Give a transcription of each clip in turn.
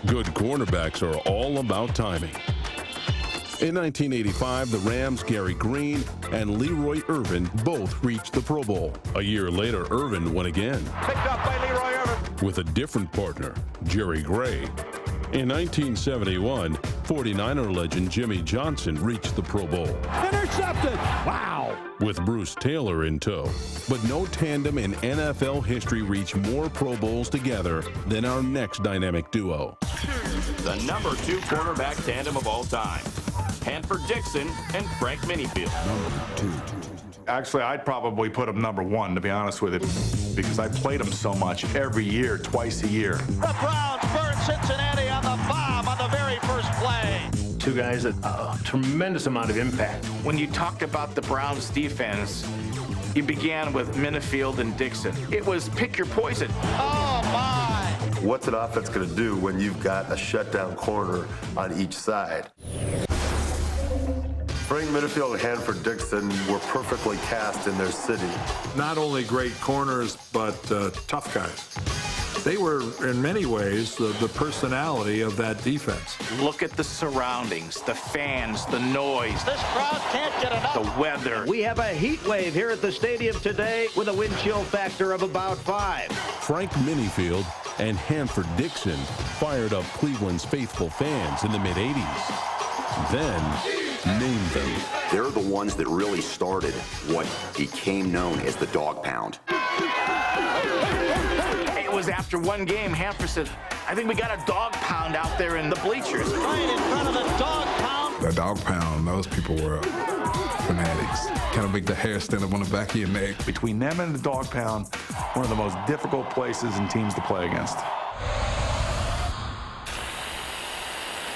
Good cornerbacks are all about timing. In 1985, the Rams' Gary Green and Leroy Irvin both reached the Pro Bowl. A year later, Irvin won again. Picked up by Leroy Irvin. With a different partner, Jerry Gray. In 1971, 49er legend Jimmy Johnson reached the Pro Bowl. Intercepted. Wow. With Bruce Taylor in tow. But no tandem in NFL history reached more Pro Bowls together than our next dynamic duo. The number 2 quarterback tandem of all time. Hanford Dixon and Frank Minnifield. Actually, I'd probably put him number 1, to be honest with you, because I played him so much every year, twice a year. The Browns burn Cincinnati on the bomb on the very first play. Two guys that a tremendous amount of impact. When you talked about the Browns defense, you began with Minnifield and Dixon. It was pick your poison. Oh, my. What's an offense going to do when you've got a shutdown corner on each side? Frank Minnifield and Hanford Dixon were perfectly cast in their city. Not only great corners, but tough guys. They were, in many ways, the personality of that defense. Look at the surroundings, the fans, the noise. This crowd can't get enough. The weather. We have a heat wave here at the stadium today with a wind chill factor of about 5. Frank Minnifield and Hanford Dixon fired up Cleveland's faithful fans in the mid-'80s. Then named them. They're the ones that really started what became known as the dog pound. It was after one game, Hanford said, I think we got a dog pound out there in the bleachers. Right in front of the dog pound. The dog pound, those people were fanatics. Kind of make the hair stand up on the back of your neck. Between them and the dog pound, one of the most difficult places and teams to play against.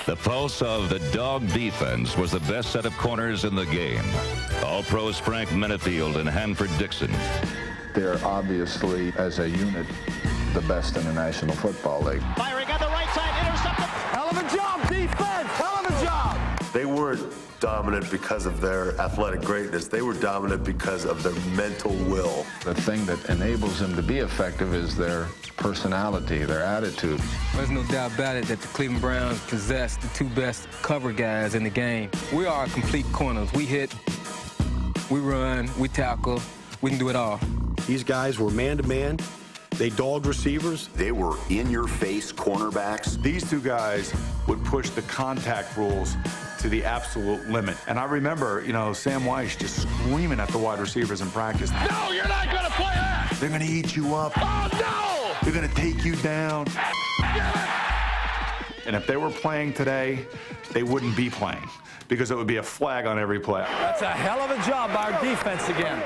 The pulse of the dog defense was the best set of corners in the game. All-pros Frank Minnifield and Hanford Dixon. They're obviously, as a unit, the best in the National Football League. Firing on the right side, intercepted. Hell of a job, defense. Hell of a job. They weren't dominant because of their athletic greatness. They were dominant because of their mental will. The thing that enables them to be effective is their personality, their attitude. There's no doubt about it that the Cleveland Browns possess the 2 best cover guys in the game. We are complete corners. We hit, we run, we tackle, we can do it all. These guys were man-to-man. They dogged receivers. They were in-your-face cornerbacks. These 2 guys would push the contact rules to the absolute limit. And I remember, Sam Weiss just screaming at the wide receivers in practice. No, you're not going to play that. They're going to eat you up. Oh, no. They're going to take you down. And if they were playing today, they wouldn't be playing because it would be a flag on every play. That's a hell of a job by our defense again.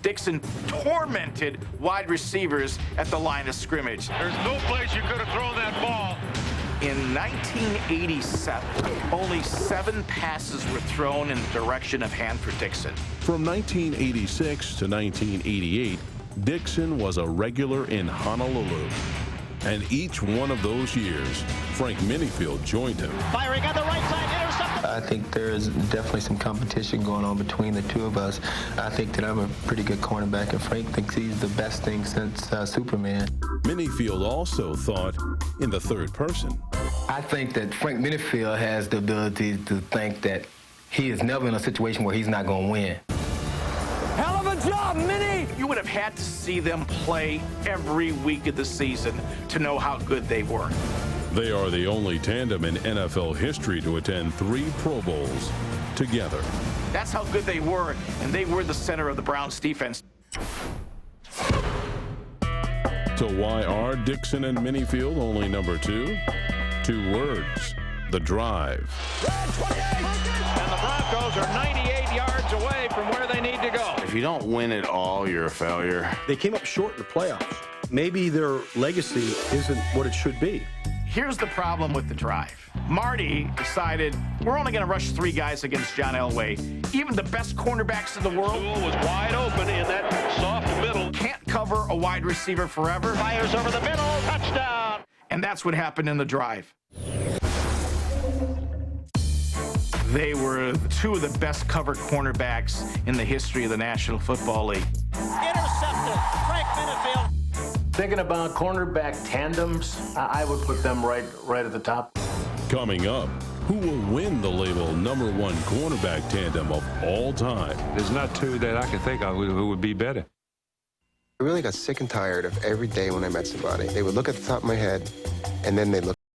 Dixon tormented wide receivers at the line of scrimmage. There's no place you could have thrown that ball. In 1987, only 7 passes were thrown in the direction of Hanford Dixon. From 1986 to 1988, Dixon was a regular in Honolulu. And each one of those years, Frank Minnifield joined him. Firing on the right side, intercepted. I think there is definitely some competition going on between the 2 of us. I think that I'm a pretty good cornerback, and Frank thinks he's the best thing since Superman. Minnifield also thought in the third person. I think that Frank Minnifield has the ability to think that he is never in a situation where he's not going to win. Hell of a job, Minnie! You would have had to see them play every week of the season to know how good they were. They are the only tandem in NFL history to attend 3 Pro Bowls together. That's how good they were, and they were the center of the Browns defense. So why are Dixon and Minnifield only number 2? 2 words: the drive. And the Broncos are 98 yards away from where they need to go. If you don't win it all, you're a failure. They came up short in the playoffs. Maybe their legacy isn't what it should be. Here's the problem with the drive. Marty decided we're only going to rush 3 guys against John Elway. Even the best cornerbacks in the world was wide open in that soft middle. Can't cover a wide receiver forever. Fires over the middle, touchdown. And that's what happened in the drive. They were 2 of the best covered cornerbacks in the history of the National Football League. Intercepted. Frank Minnifield. Thinking about cornerback tandems, I would put them right at the top. Coming up, who will win the label #1 cornerback tandem of all time? There's not two that I can think of who would be better. I really got sick and tired of every day when I met somebody. They would look at the top of my head, and then they'd look